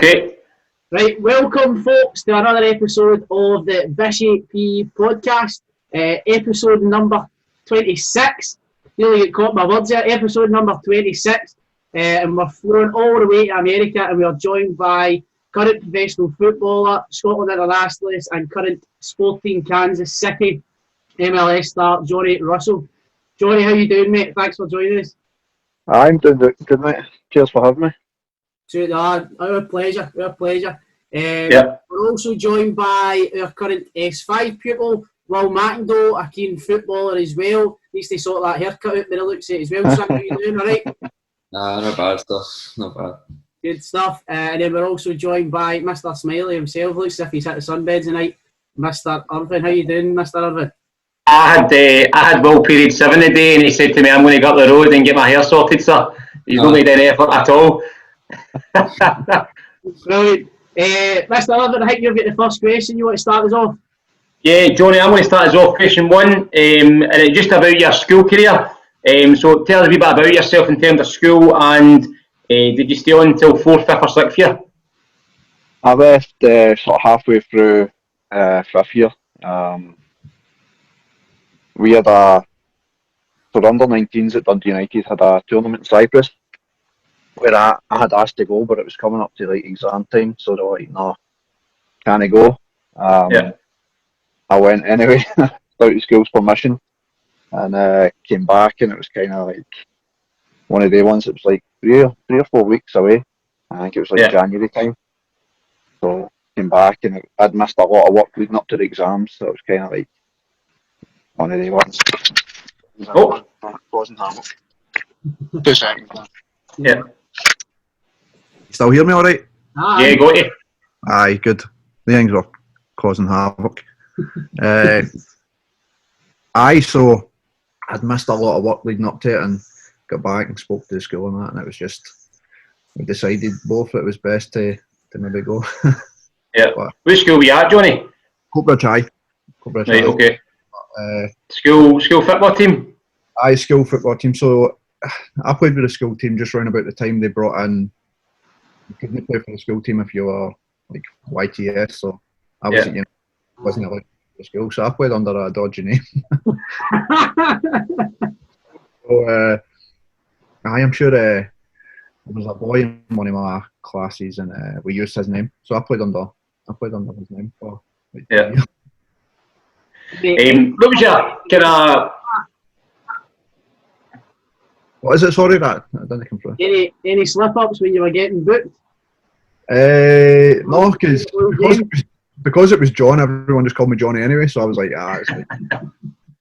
Okay. Right, welcome folks to another episode of the Bishy P podcast. Episode number 26. Nearly get caught my words there. Episode number 26. And we're flown all the way to America, and we are joined by current professional footballer, Scotland internationalist, and current Sporting Kansas City MLS star, Johnny Russell. Johnny, how you doing, mate? Thanks for joining us. I'm doing good, mate. Cheers for having me. Our pleasure. We're also joined by our current S5 pupil, Will Mackendall, a keen footballer as well. Needs to sort that haircut out, but it looks it as well. Son, how you doing, all right? Nah, not bad stuff. Not bad. Good stuff. And then we're also joined by Mr. Smiley himself. Looks as if he's hit the sunbeds tonight. Mr. Irvin, how you doing, Mr. Irvin? I had Will period 7 today, and he said to me, "I'm going to go up the road and get my hair sorted, sir." He's not made any effort at all. Brilliant. Mr. Irvin, I think you've got the first question. You want to start us off? Yeah, Johnny, I'm going to start us off question 1, and it's just about your school career. So tell us a wee bit about yourself in terms of school, and did you stay on until 4th, 5th or 6th year? I left sort of halfway through 5th year. We had for under 19s at Dundee United had a tournament in Cyprus where I had asked to go, but it was coming up to like exam time, so they were like, "No, can't I go?" I went anyway, without the school's permission, and came back, and it was kind of like one of the ones that was like three or 4 weeks away. I think it was like January time. So came back, and I'd missed a lot of work leading up to the exams, so it was kind of like one of the ones. Oh, Causing havoc. 2 seconds. Yeah. Still hear me all right? Yeah, got you. Aye, good. The things were causing havoc. So I'd missed a lot of work leading up to it, and got back and spoke to the school and that, and it was just, we decided both it was best to maybe go. Yeah. But which school were you at, Johnny? Coatbridge High. Right, okay. School football team? Aye, school football team. So I played with the school team just around about the time they brought in, you couldn't play for the school team if you were like YTS, so I wasn't allowed to school, so I played under a dodgy name. So I'm sure there was a boy in one of my classes, and we used his name, so I played under his name for like, what was your kind of... What is it? Sorry, that I didn't come through. Any slip-ups when you were getting booked? No, because it was John, everyone just called me Johnny anyway, so I was like, it's fine.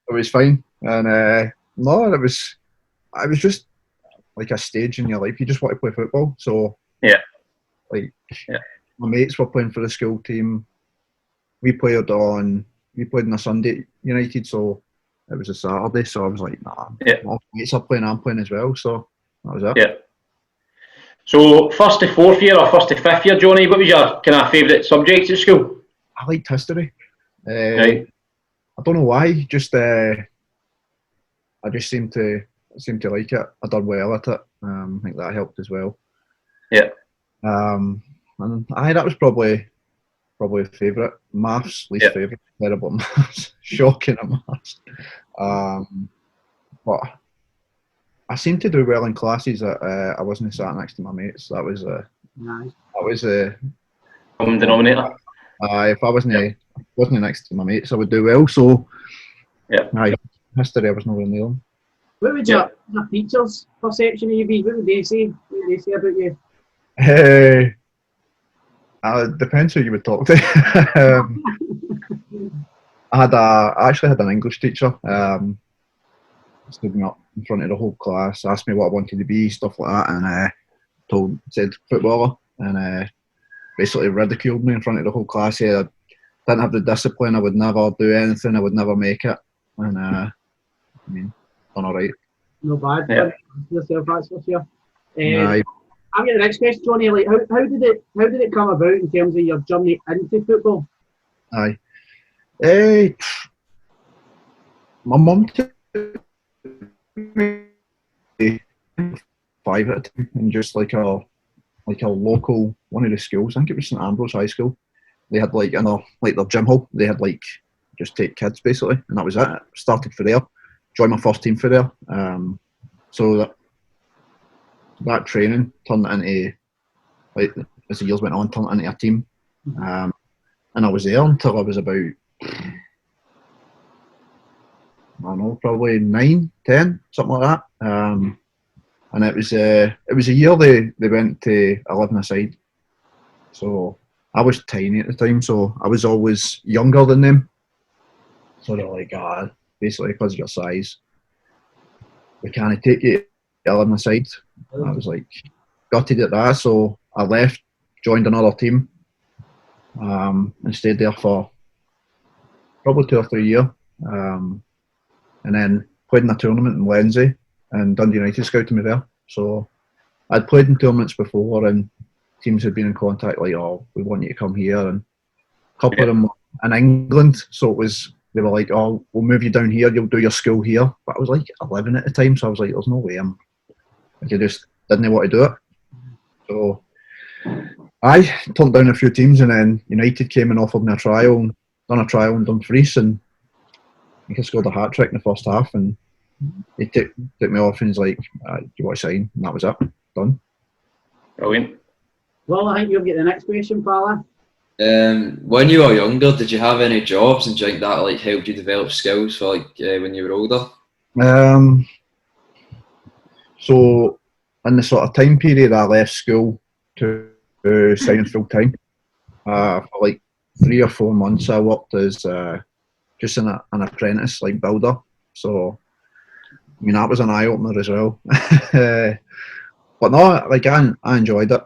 It was fine. And no, it was just like a stage in your life. You just want to play football. So my mates were playing for the school team. We played on a Sunday United, so it was a Saturday, so I was like, nah, my mates are playing, I'm playing as well, so that was it. Yeah. So 1st to 4th year or 1st to 5th year, Johnny, what was your kind of favourite subject at school? I liked history. Right. I don't know why, just I just seemed to like it. I done well at it. I think that helped as well. Yeah. And that was probably a favourite. Maths, least favourite. Terrible at maths. Shocking at maths. But I seemed to do well in classes that I wasn't sat next to my mates. That was a common denominator. If I wasn't next to my mates, I would do well. So history, I was not really nailing. What would your teachers' perception of you be? What would they say? What would they say about you? Depends who you would talk to. I actually had an English teacher. Stood me up in front of the whole class, asked me what I wanted to be, stuff like that, and said footballer, and basically ridiculed me in front of the whole class. Said I didn't have the discipline, I would never do anything, I would never make it, and done all right. No bad. Yeah. Yourself, that's for sure. I've got the next question, Johnny. Like, how did it come about in terms of your journey into football? My mum took me 5 at a time, and just like like a local one of the schools. I think it was St Ambrose High School. They had like in their gym hall. They had like just take kids basically, and that was it. Started for there. Joined my first team for there. So that training turned into, like, as the years went on, turned into a team. And I was there until I was about, I don't know, probably 9, 10, something like that. And it was a year they went to 11-a-side. So I was tiny at the time, so I was always younger than them. So they're like, basically because of your size, we can't take you to 11-a-side. I was like, gutted at that, so I left, joined another team, and stayed there for probably 2 or 3 years. And then played in a tournament in Wednesday, and Dundee United scouted me there. So I'd played in tournaments before, and teams had been in contact, like, oh, we want you to come here. And a couple of them were in England, so it was, they were like, oh, we'll move you down here, you'll do your school here. But I was like 11 at the time, so I was like, there's no way I just didn't want to do it. So I turned down a few teams, and then United came and offered me a trial, and done a trial in Dumfries, and he scored a hat trick in the first half, and he took me off and he's like, do you want to sign? And that was it. Done. Brilliant. Well, I think you'll get the next question, Fala. When you were younger, did you have any jobs, and do you think that like helped you develop skills for like when you were older? So in the sort of time period I left school to sign full time, for like 3 or 4 months I worked as just an apprentice, like builder. So I mean that was an eye opener as well. But no, like I enjoyed it.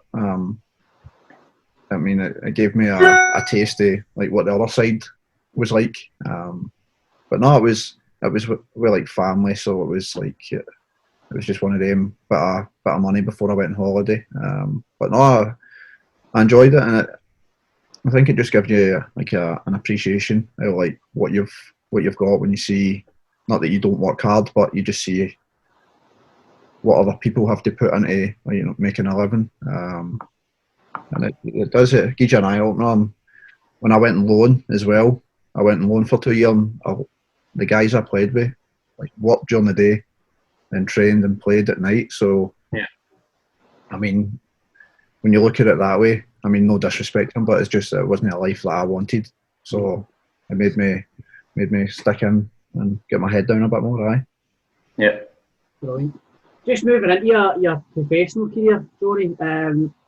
I mean, it gave me a taste of like what the other side was like. But no, it was we're like family, so it was like it was just one of them bit of money before I went on holiday. But no, I enjoyed it, and I think it just gives you like an appreciation of like what you've got when you see, not that you don't work hard, but you just see what other people have to put into making a living. And it does, it gives you an eye opener. When I went on loan as well, I went on loan for 2 years. And the guys I played with, like, worked during the day and trained and played at night. So, I mean, when you look at it that way, I mean, no disrespect to them, but it's just it wasn't a life that I wanted. So it made me stick in and get my head down a bit more. Aye. Yeah. Brilliant. Just moving into your professional career, Johnny.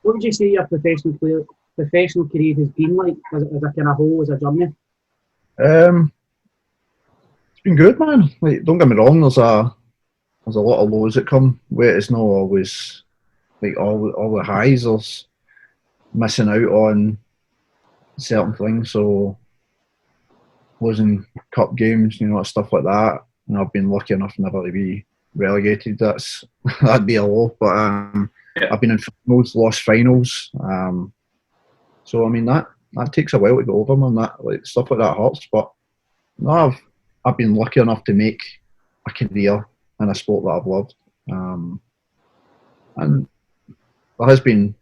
What would you say your professional career has been like as a kind of whole, as a journey? It's been good, man. Like, don't get me wrong. There's a lot of lows that come with it. It's not always like all the highs. There's missing out on certain things. So losing cup games, stuff like that. And I've been lucky enough never to be relegated. That'd be a low. But I've been in finals, lost finals. So I mean that takes a while to go over, man. That, like, stuff like that hurts. But no, I've been lucky enough to make a career in a sport that I've loved. And there has been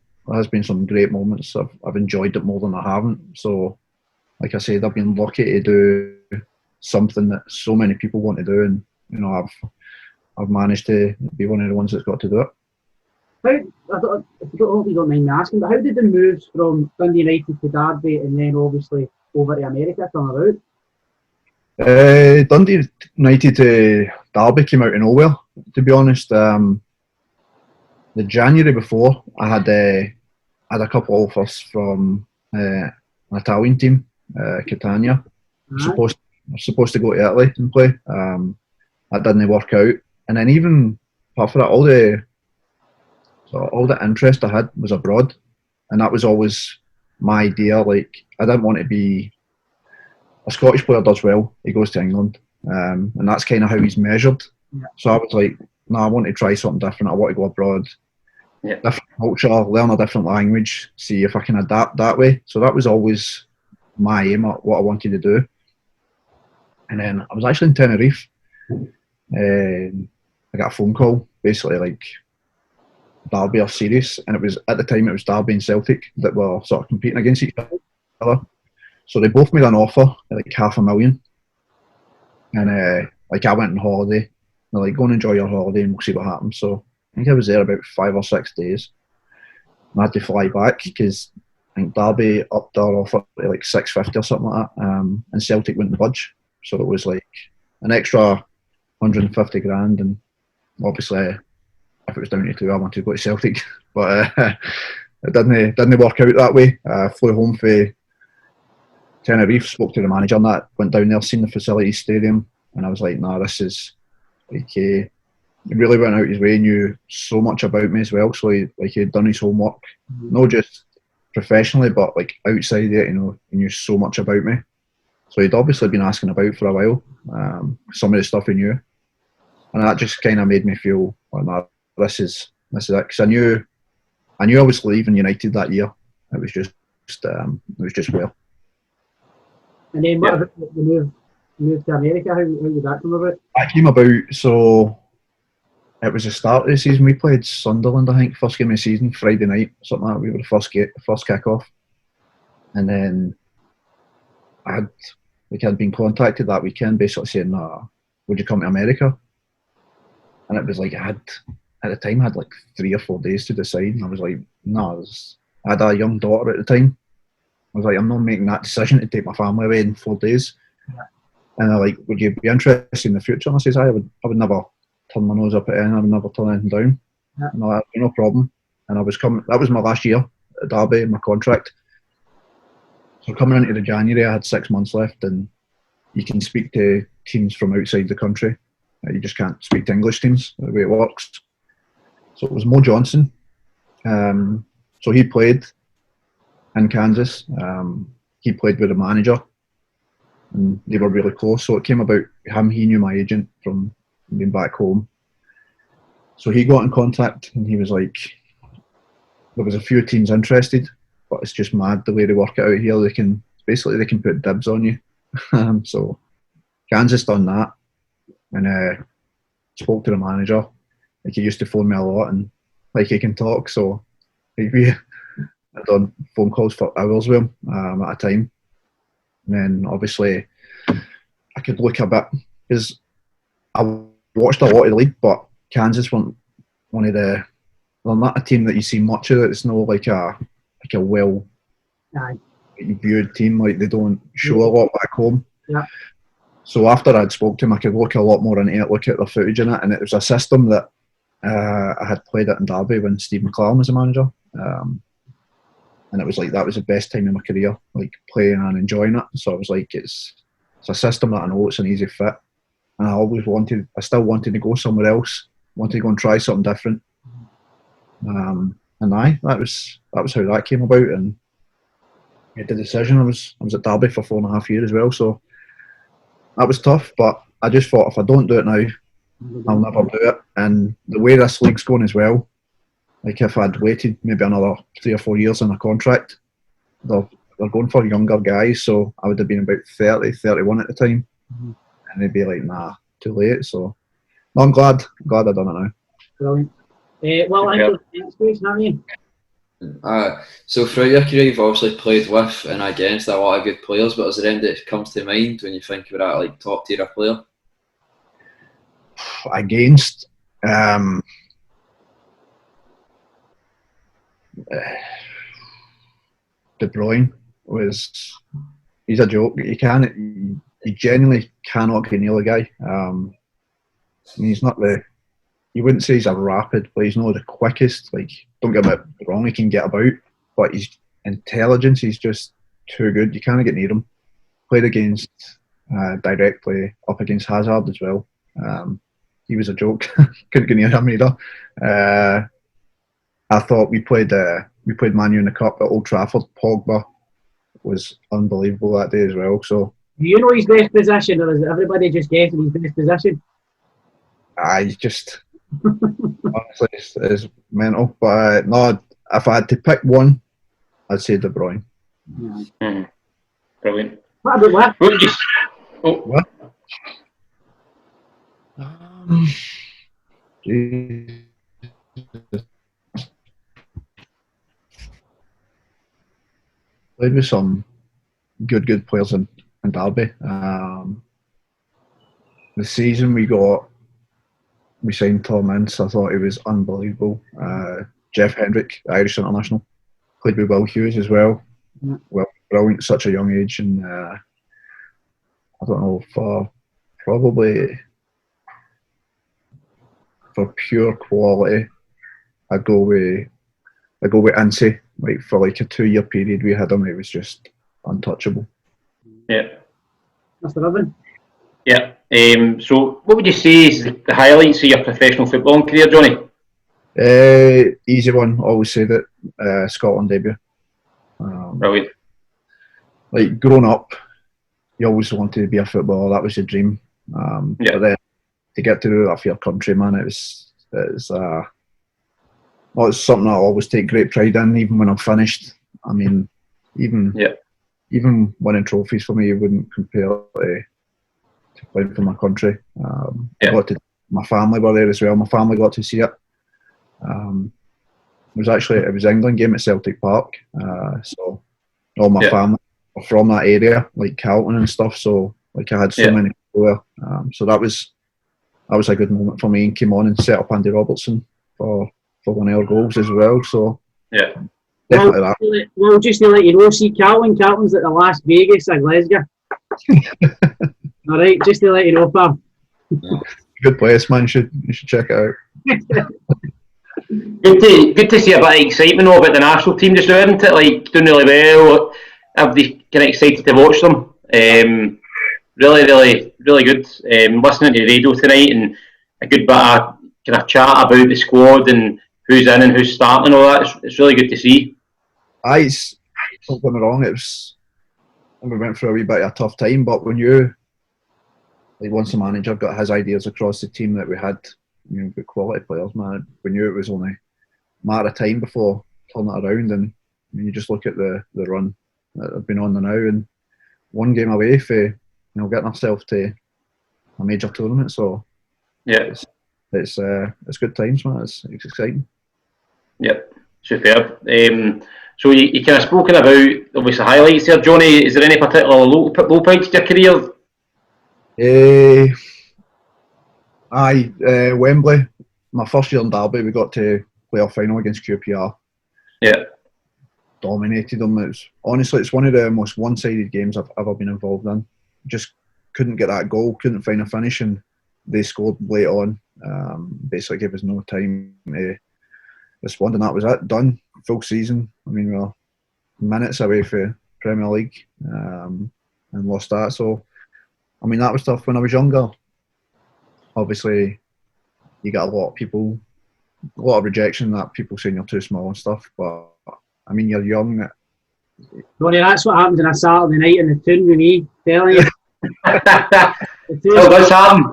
some great moments. I've enjoyed it more than I haven't. So, like I said, I've been lucky to do something that so many people want to do, and I've managed to be one of the ones that's got to do it. I hope you don't mind me asking, but how did the moves from Dundee United to Derby and then obviously over to America come about? Dundee United to Derby came out of nowhere, to be honest. The January before, I had a couple of offers from an Italian team, Catania. I was supposed to go to Italy and play. That didn't work out. And then even apart from that, all the interest I had was abroad, and that was always my idea. Like, I didn't want to be a Scottish player does well, he goes to England, and that's kind of how he's measured. So I was like, no, I want to try something different. I want to go abroad, different culture, learn a different language, see if I can adapt that way. So that was always my aim at what I wanted to do. And then I was actually in Tenerife, and I got a phone call, basically like, Derby or serious, and it was at the time it was Derby and Celtic that were sort of competing against each other. So they both made an offer at like $500,000, and like I went on holiday. They're like, go and enjoy your holiday, and we'll see what happens. So I think I was there about 5 or 6 days. I had to fly back because I think Derby upped their offer to like 650 or something like that, and Celtic wouldn't budge. So it was like an extra 150 grand, and obviously if it was down to 2, I wanted to go to Celtic, but it didn't work out that way. I flew home for Tenerife, spoke to the manager, and that went down there, seen the facilities, stadium, and I was like, nah, this is like he really went out his way, knew so much about me as well. So he'd done his homework, not just professionally, but like outside it. He knew so much about me. So he'd obviously been asking about for a while, some of the stuff he knew, and that just kind of made me feel like, nah, this is it. Because I knew I was leaving United that year. It was just well. And then what about the move to America? How did that come about? That came about, so it was the start of the season. We played Sunderland, I think, first game of the season, Friday night, something like that. We were the first kick-off. And then I'd been contacted that weekend basically saying, would you come to America? And it was like, at the time, I had like 3 or 4 days to decide. And I was like, no, I had a young daughter at the time. I was like, I'm not making that decision to take my family away in 4 days. And they're like, would you be interested in the future? And I says, I would never turn my nose up at anything. I would never turn anything down. Yeah. No problem. And I was coming. That was my last year at Derby, my contract. So coming into the January, I had 6 months left, and you can speak to teams from outside the country. You just can't speak to English teams, the way it works. So it was Mo Johnson. So he played in Kansas. He played with the manager, and they were really close. So it came about him. He knew my agent from being back home. So he got in contact, and he was like, there was a few teams interested, but it's just mad the way they work it out here. They can put dibs on you. So Kansas done that, and spoke to the manager. Like, he used to phone me a lot, and like, he can talk. So like, we had done phone calls for hours with him at a time. And then obviously I could look a bit, because I watched a lot of the league, but Kansas weren't they're not a team that you see much of. It's not like a well viewed team. Like, they don't show a lot back home. Yeah. So after I'd spoke to him, I could look a lot more into it, look at the footage in it, and it was a system that I had played it in Derby when Steve McClaren was a manager, and it was like, that was the best time in my career, like, playing and enjoying it. So I was like, it's a system that I know it's an easy fit, and I still wanted to go somewhere else, wanted to go and try something different. And that was how that came about, and I made the decision. I was at Derby for 4.5 years as well, so that was tough. But I just thought, if I don't do it now, I'll never do it. And the way this league's going as well, like, if I'd waited maybe another 3 or 4 years on a contract, they're going for younger guys. So I would have been about 30, 31 at the time, and they'd be like, nah, too late. So no, I'm glad I've done it now. Brilliant. Well, I think the next question, I mean. So throughout your career, you've obviously played with and against a lot of good players, but is there anything that comes to mind when you think about that, like, top tier player? Against De Bruyne he's a joke. You genuinely cannot get near the guy. I mean, he's not you wouldn't say he's a rapid, but he's not the quickest. Like, don't get me wrong, he can get about, but his intelligence, he's just too good. You can't get near him. Played against directly up against Hazard as well. He was a joke. Couldn't get near him either. I thought we played Man U in the Cup at Old Trafford. Pogba was unbelievable that day as well. So, do you know his best position, or is everybody just guessing his best position? He's just honestly, it's mental. But no, if I had to pick one, I'd say De Bruyne. Brilliant. What about what? What? Jesus. Played with some good players in Derby. The season we signed Tom Ince. I thought he was unbelievable. Jeff Hendrick, Irish international, played with Will Hughes as well. Yeah. Well, brilliant at such a young age, and I don't know, for pure quality, I'd go with Ince. Like for like a 2-year period, we had him. He was just untouchable. Yeah. Mr. Irvin? Yeah. So, what would you say is the highlights of your professional footballing career, Johnny? Easy one. Always said it. Scotland debut. Brilliant. Like growing up, you always wanted to be a footballer. That was your dream. But then to get to do that for your country, man, it's something I always take great pride in. Even when I'm finished, I mean, even winning trophies for me wouldn't compare to playing for my country. My family were there as well. My family got to see it. It was England game at Celtic Park. So all my family were from that area, like Carlton and stuff. So like I had so many people there. So that was a good moment for me, and came on and set up Andy Robertson for one of our goals as well. So definitely that. Well, just to let you know, see Carlton's at the Las Vegas of Glasgow. All right, just to let you know, pal. Good place, man. You should check it out. Good to see a bit of excitement about the national team just now, isn't it? Like doing really well. Everybody's kind of excited to watch them. Really good. Listening to the radio tonight and a good bit of kind of chat about the squad and who's in and who's starting and all that. It's really good to see. Don't get me wrong. We went through a wee bit of a tough time, but when once the manager got his ideas across the team that we had, good quality players, man, we knew it was only a matter of time before turning it around. And you just look at the run that have been on now, and one game away for getting ourselves to a major tournament. So it's good times, man. It's exciting. Yep, superb. So you kind of spoken about obviously highlights there, Johnny. Is there any particular low points to your career? Wembley. My first year in Derby, we got to play our final against QPR. Yeah. Dominated them. It's one of the most one-sided games I've ever been involved in. Just couldn't get that goal, couldn't find a finish, and they scored late on. Basically gave us no time to respond, and that was it. Done. Full season. I mean, we were minutes away for Premier League, and lost that. So, I mean, that was tough when I was younger. Obviously, you get a lot of rejection that people saying you're too small and stuff. But I mean, you're young. Ronnie, that's what happens on a Saturday night in the tune with me, telling you. Still does happen.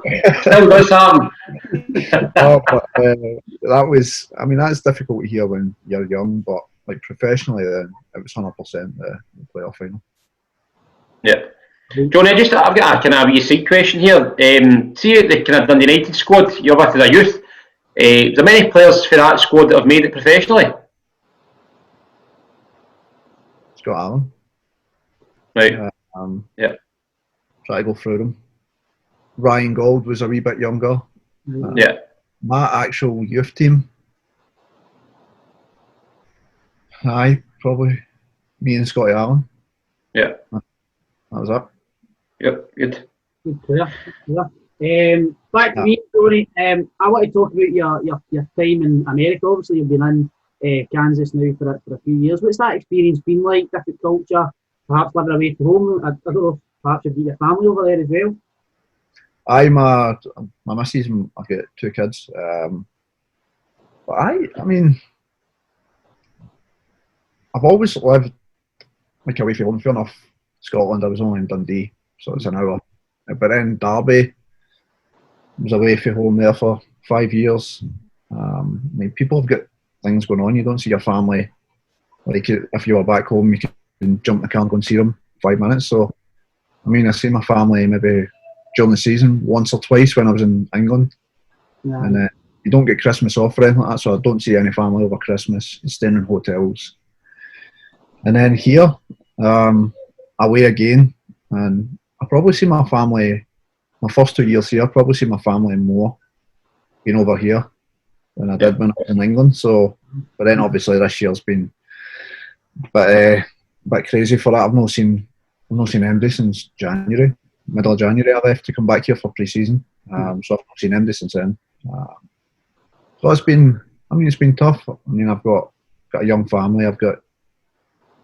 That's difficult to hear when you're young, but like professionally, then it was 100% the playoff final. Yeah. Johnny, I've got a kind of wee side question here. See the kind of Dundee United squad you're with as a youth. Is there many players for that squad that have made it professionally? Scott Allen. Right. Try to go through them. Ryan Gold was a wee bit younger. My actual youth team. Probably me and Scotty Allen. Yeah. That was it. Yep, good. Good player. Back to me, Tony. I want to talk about your time in America. Obviously, you've been in Kansas now for a few years. What's that experience been like? Different culture, perhaps living away from home. I don't know if perhaps you've got your family over there as well. My missus, I've got 2 kids. But I mean, I've always lived like away from home. Fair enough, Scotland, I was only in Dundee, so it's an hour. But then Derby, I was away from home there for 5 years. I mean, people have got things going on. You don't see your family. Like if you were back home, you can jump in the car and go and see them 5 minutes. So, I mean, I see my family maybe during the season once or twice when I was in England. Yeah. And you don't get Christmas off or anything like that, so I don't see any family over Christmas. Staying in hotels. And then here, away again, and I probably see my family. My first 2 years here, I probably see my family more being over here than I did when I was in England. So, but then obviously this year's been a bit crazy for that. I've not seen MD since January, middle of January. I left to come back here for pre-season, so I've not seen MD since then. So it's been tough. I mean, I've got a young family. I've got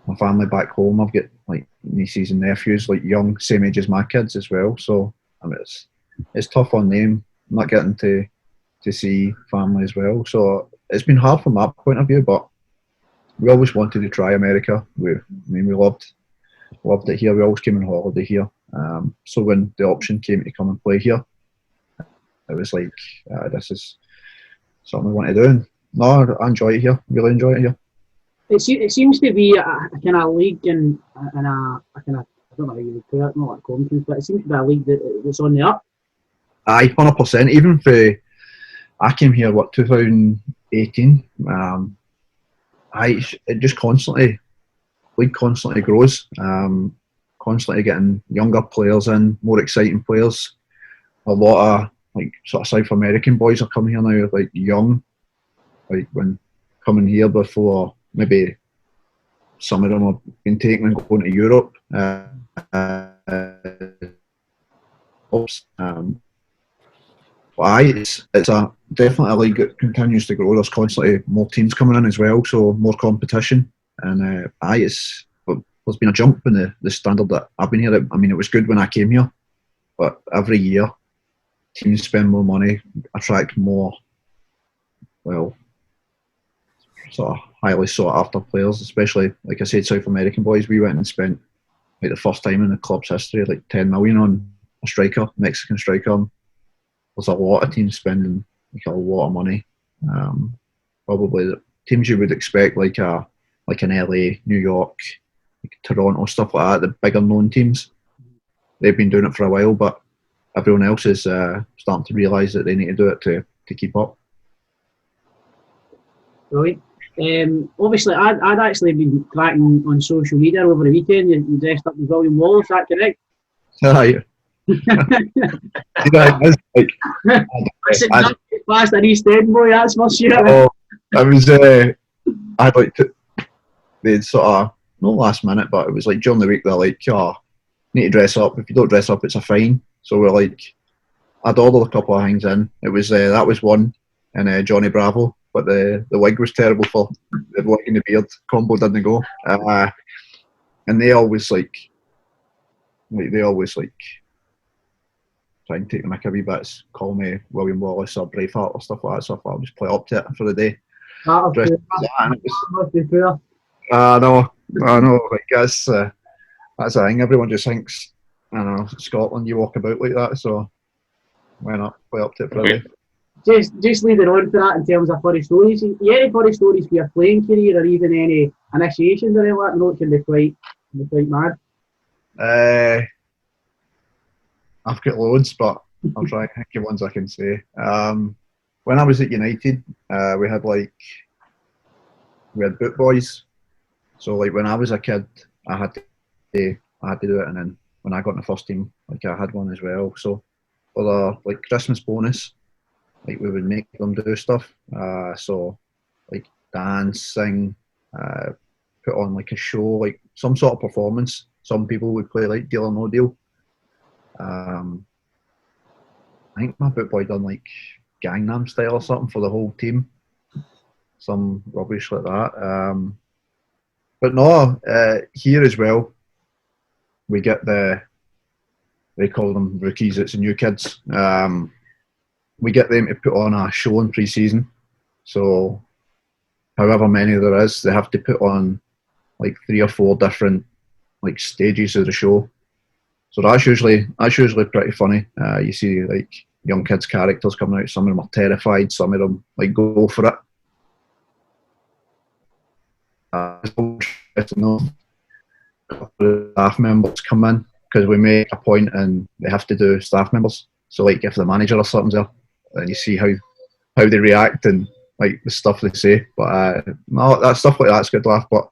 my family back home. I've got like nieces and nephews, like young, same age as my kids as well. So I mean, it's tough on them not getting to see family as well. So it's been hard from that point of view. But we always wanted to try America. We loved it here. We always came on holiday here. So when the option came to come and play here, it was like this is something we want to do. And no, I enjoy it here. Really enjoy it here. It seems to be a kind of league and a kind of, I don't know how you would put it, not like confidence, but it seems to be a league that's on the up. Aye, 100%. Even for I came here 2018. It just constantly grows. Constantly getting younger players in, more exciting players. A lot of like sort of South American boys are coming here now, like young, like when coming here before. Maybe some of them have been taken and going to Europe. But it's definitely a league that continues to grow. There's constantly more teams coming in as well, so more competition. And there's been a jump in the standard that I've been here. I mean, it was good when I came here, but every year teams spend more money, attract more, well, sort of highly sought after players, especially like I said, South American boys. We went and spent like the first time in the club's history like 10 million on a striker, Mexican striker. There's a lot of teams spending like a lot of money. Probably the teams you would expect like an LA, New York, like Toronto, stuff like that, the bigger known teams. They've been doing it for a while, but everyone else is starting to realise that they need to do it to keep up. Right. Obviously, I'd actually been tracking on social media over the weekend. You dressed up as William Wallace, is that correct? Aye. Last an East End boy, that's for sure. Oh, I was. I'd like to. They'd sort of not last minute, but it was like during the week. They're like, "Oh, need to dress up. If you don't dress up, it's a fine." So we're like, I'd ordered a couple of things in. It was that was one, and Johnny Bravo. But the wig was terrible for the wig and the beard combo didn't go. And they always try and take the mick a wee bit, call me William Wallace or Braveheart or stuff like that. So I thought I'll just play up to it for the day. I know. Like that's a thing. Everyone just thinks, I don't know, Scotland, you walk about like that. So why not play up to it for the day? Just leading on to that in terms of funny stories. Any funny stories for your playing career or even any initiations or anything like that? I know it can be quite mad. I've got loads, but I'll try and think of ones I can say. When I was at United, we had boot boys. So like when I was a kid, I had to do it, and then when I got in the first team, like I had one as well. So for the like Christmas bonus, like we would make them do stuff. So like dance, sing, put on like a show, like some sort of performance. Some people would play like Deal or No Deal. I think my boot boy done like Gangnam Style or something for the whole team. Some rubbish like that. But no, here as well, we get they call them rookies, it's the new kids. We get them to put on a show in pre-season. So however many there is, they have to put on like 3 or 4 different like stages of the show. So that's usually pretty funny. You see like young kids' characters coming out. Some of them are terrified. Some of them like go for it. Staff members come in because we make a point and they have to do staff members. So like if the manager or something's there, and you see how they react and like the stuff they say. But no, that stuff like that's good to laugh. But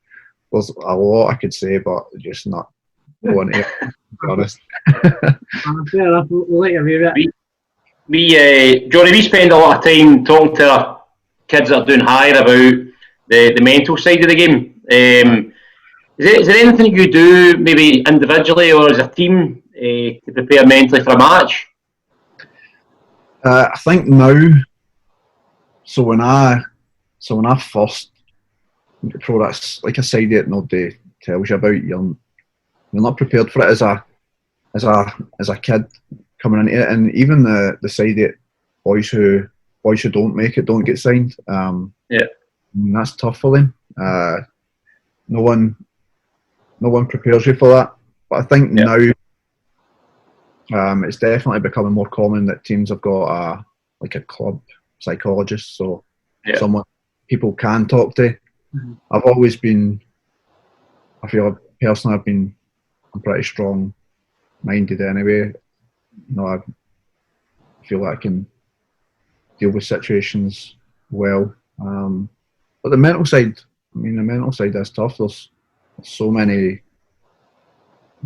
there's a lot I could say, but just not want to, be honest. Fair enough. We'll let you read it. Johnny, we spend a lot of time talking to our kids that are doing higher about the mental side of the game. Is there anything you do, maybe individually or as a team, to prepare mentally for a match? I think now, so when I first went to pro, that's like a side that nobody tells you about. You're not prepared for it as a kid coming into it, and even the side that boys who don't make it don't get signed. And that's tough for them. No one prepares you for that. But I think now it's definitely becoming more common that teams have got a club psychologist, so someone people can talk to. Mm-hmm. I've always been, I feel personally, I'm pretty strong minded anyway. You know, I feel like I can deal with situations well. But the mental side, is tough. There's so many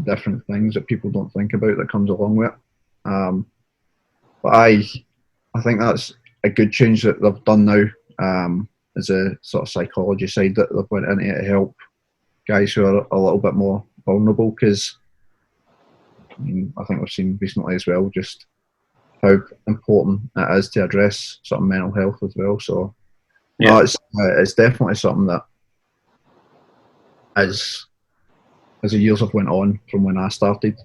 different things that people don't think about that comes along with it. But I think that's a good change that they've done now, as a sort of psychology side that they've went into to help guys who are a little bit more vulnerable, because I think we've seen recently as well just how important it is to address sort of mental health as well. So no, it's definitely something that as the years have went on from when I started,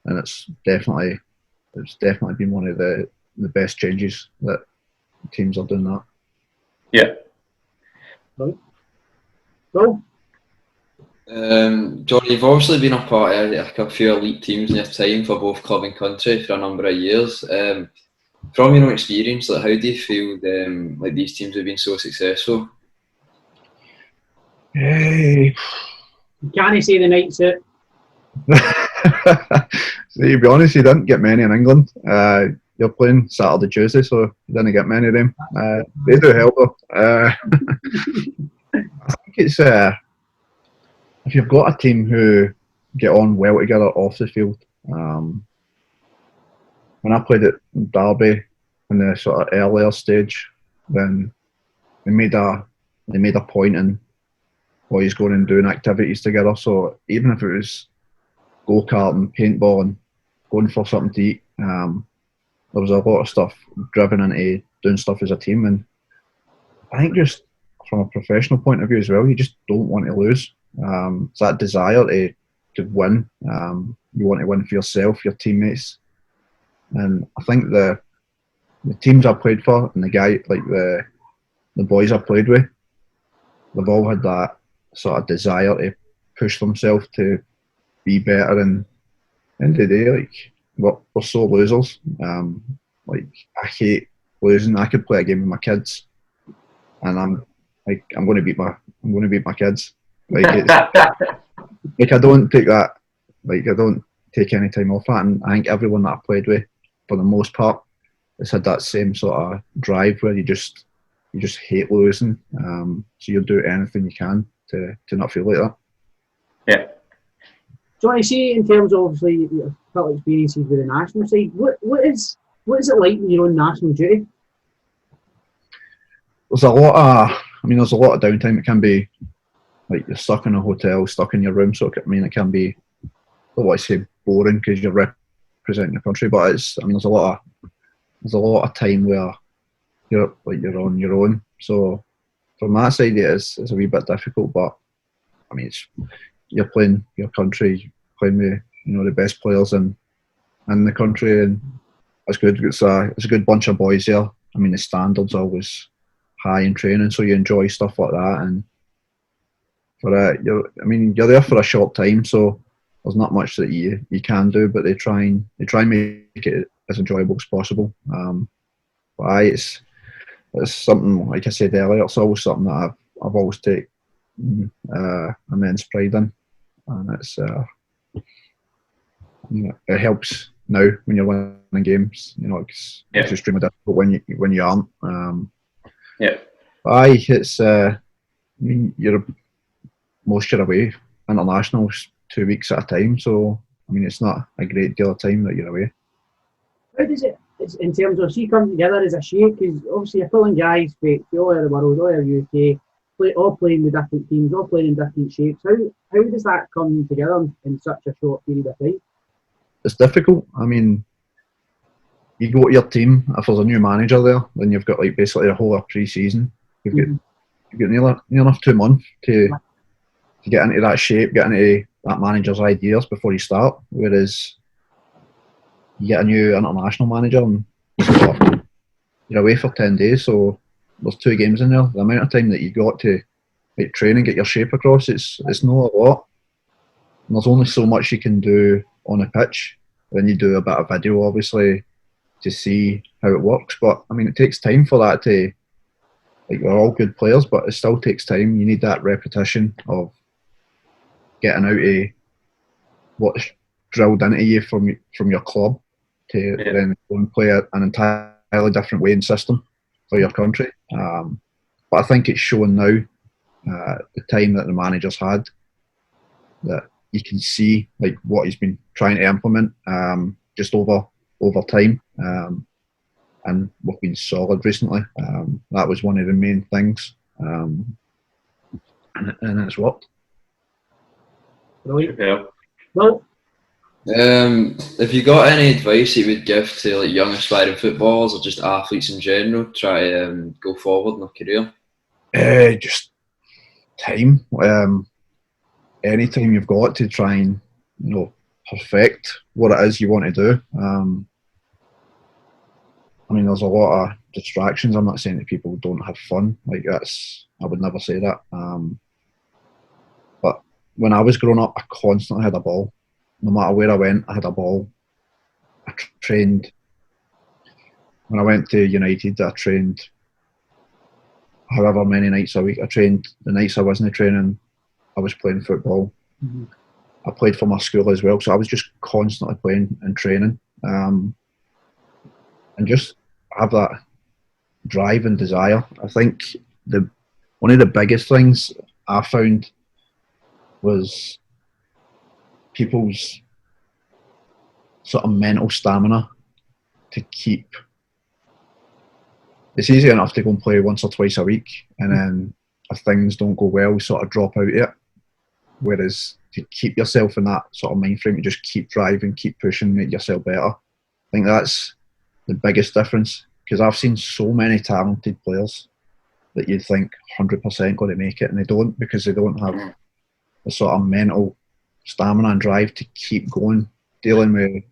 and it's definitely been one of the best changes that teams are doing that. Yeah. Well, Johnny, you've obviously been a part of a few elite teams in your time for both club and country for a number of years. From your own experience, how do you feel these teams have been so successful? Hey. Can you say the night suit? So, to be honest, you didn't get many in England. You're playing Saturday, Tuesday, so you didn't get many of them. They do help though. I think it's if you've got a team who get on well together off the field. When I played at Derby in the sort of earlier stage, then they made a point in boys going and doing activities together. So even if it was go-karting, paintballing, going for something to eat, there was a lot of stuff driven into doing stuff as a team. And I think just from a professional point of view as well, you just don't want to lose. It's that desire to win. You want to win for yourself, your teammates. And I think the teams I played for and the boys I played with, they've all had that sort of desire to push themselves to be better. And at the end of the day, we're so losers. I hate losing. I could play a game with my kids, and I'm going to beat my kids. I don't take that. I don't take any time off that. And I think everyone that I played with, for the most part, has had that same sort of drive where you just hate losing. So you'll do anything you can to not feel like that. Yeah. So I see, in terms of obviously your couple experiences with the national side, what is it like when you're on national duty? There's a lot of downtime. It can be like you're stuck in a hotel, stuck in your room. So it can be, I don't want to say boring because you're representing your country, but there's a lot of time where you're on your own. So from that side, it's a wee bit difficult. But you're playing your country, playing with the best players in the country, and it's good. It's a good bunch of boys there. The standards are always high in training, so you enjoy stuff like that. And you're there for a short time, so there's not much that you can do, but they try and make it as enjoyable as possible. But it's something, like I said earlier, it's always something that I've always taken immense pride in, and it's it helps now when you're winning games. It's extremely difficult when you aren't. It's most you're away internationals 2 weeks at a time. So I mean, it's not a great deal of time that you're away. How does it, it's in terms of, she come together as a shape? Because obviously you're pulling guys from all over the world, all over UK, all playing with different teams, all playing in different shapes. How does that come together in such a short period of time? It's difficult. I mean, you go to your team, if there's a new manager there, then you've got like basically a whole pre-season. You've got near enough 2 months to get into that shape, get into that manager's ideas before you start. Whereas you get a new international manager and you're away for 10 days, so there's 2 games in there. The amount of time that you got to like, train and get your shape across, it's not a lot. And there's only so much you can do on a pitch. Then you do a bit of video, obviously, to see how it works. But I mean, it takes time for that to. Like, we're all good players, but it still takes time. You need that repetition of getting out of what's drilled into you from your club to then go and play an entirely different way and system for your country. But I think it's showing now, the time that the manager's had, that you can see like what he's been trying to implement just over time. And we've been solid recently. That was one of the main things, and it's worked. Brilliant. Yeah. Well, Have you got any advice you would give to like young aspiring footballers or just athletes in general try to go forward in their career? Just time. Any time you've got to try and perfect what it is you want to do. I mean, there's a lot of distractions. I'm not saying that people don't have fun. Like I would never say that. But when I was growing up, I constantly had a ball. No matter where I went, I had a ball. I trained. When I went to United, I trained however many nights a week. I trained the nights I wasn't training, I was playing football. Mm-hmm. I played for my school as well, so I was just constantly playing and training. And just have that drive and desire. I think one of the biggest things I found was people's sort of mental stamina to keep. It's easy enough to go and play once or twice a week, and then if things don't go well, sort of drop out of it. Whereas to keep yourself in that sort of mind frame, to just keep driving, keep pushing, make yourself better. I think that's the biggest difference, because I've seen so many talented players that you'd think 100% going to make it, and they don't, because they don't have the sort of mental stamina and drive to keep going, dealing with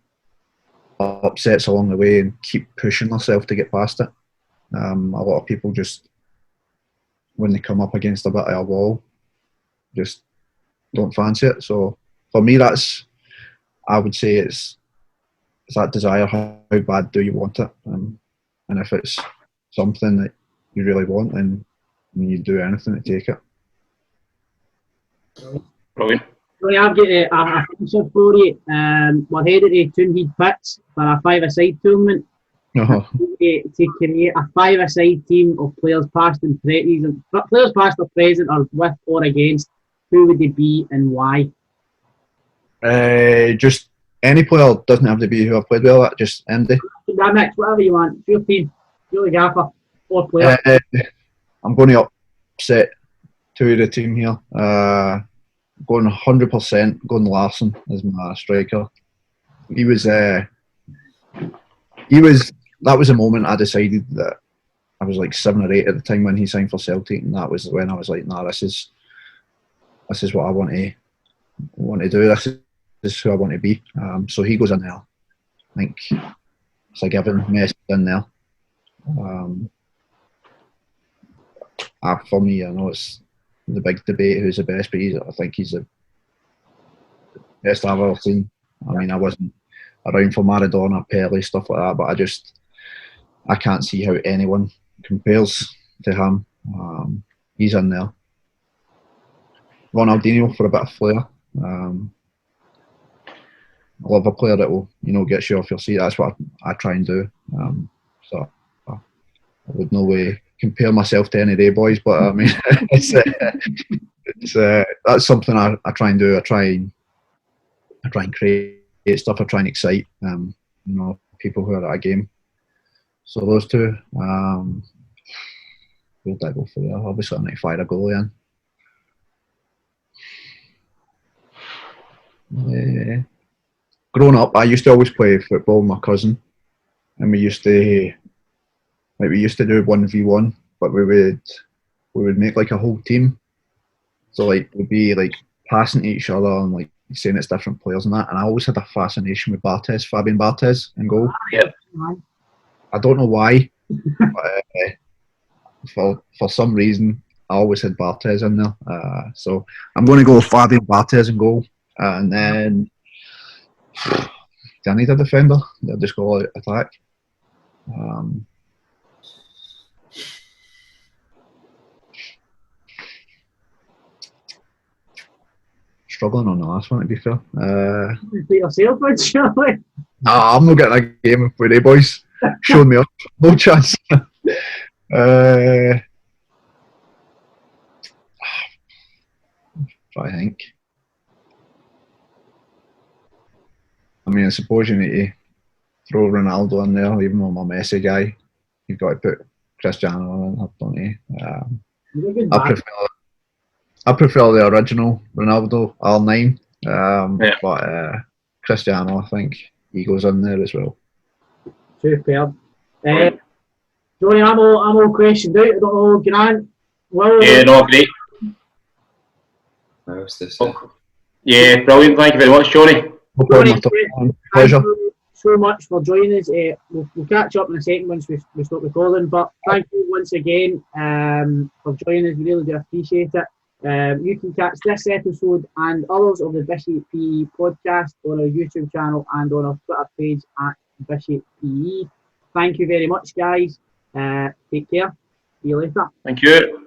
upsets along the way and keep pushing themselves to get past it. A lot of people just, when they come up against a bit of a wall, just don't fancy it. So for me, I would say it's that desire. How bad do you want it? And if it's something that you really want, then you do anything to take it. Brilliant. Well, I've got a feature for you. We're headed to Toonhead Pits for a 5-a-side tournament. Uh-huh. To create a 5-a-side team of players past and present, or with or against. Who would they be and why? Just any player, doesn't have to be who I've played well at, just MD. That mix, whatever you want. It's your team. You're the gaffer or player. I'm going to upset 2 of the team here. Going 100%, going Larson as my striker. That was a moment I decided that I was like 7 or 8 at the time when he signed for Celtic, and that was when I was like, nah, this is what I want to do. This is who I want to be. So he goes in there. I think it's a given. Messi in there. For me, I know it's the big debate who's the best, but I think he's the best I've ever seen. I mean, I wasn't around for Maradona, Pele, stuff like that, but I can't see how anyone compares to him. He's in there. Ronaldinho for a bit of flair. I love a player that will, get you off your seat. That's what I try and do. So I would no way compare myself to any of they boys, but I mean, it's that's something I try and do. I try and create stuff. I try and excite people who are at a game. So those two, where did I go for there? Obviously, I might fire a goalie in. Growing up, I used to always play football with my cousin, and we used to do 1v1, but we would make like a whole team. So like we'd be like passing to each other and like saying it's different players and that. And I always had a fascination with Fabian Barthez in goal. Yep. I don't know why, but for some reason I always had Barthez in there. So I'm going to go with Fabian Barthez in goal, and then do I need a defender? They'll just go attack. Struggling on the last one, to be fair. Beat yourself, surely. Nah, I'm not getting a game with you boys. Showing me up. No chance. Try to think. I mean, I suppose you need to throw Ronaldo in there, even though I'm a Messi guy. You've got to put Cristiano in there, don't you? I prefer the original Ronaldo, R9. But Cristiano, I think he goes in there as well. Superb. Johnny, I'm all questioned out. I don't know, Grant. Yeah, no, great. Yeah, brilliant. Thank you very much, Johnny. Johnny, pleasure. Thank you so much for joining us. We'll catch up in a second once we stop recording. But thank you once again for joining us. We really do appreciate it. You can catch this episode and others of the Bishy PE podcast on our YouTube channel and on our Twitter page at Bishy PE. Thank you very much, guys. Take care. See you later. Thank you.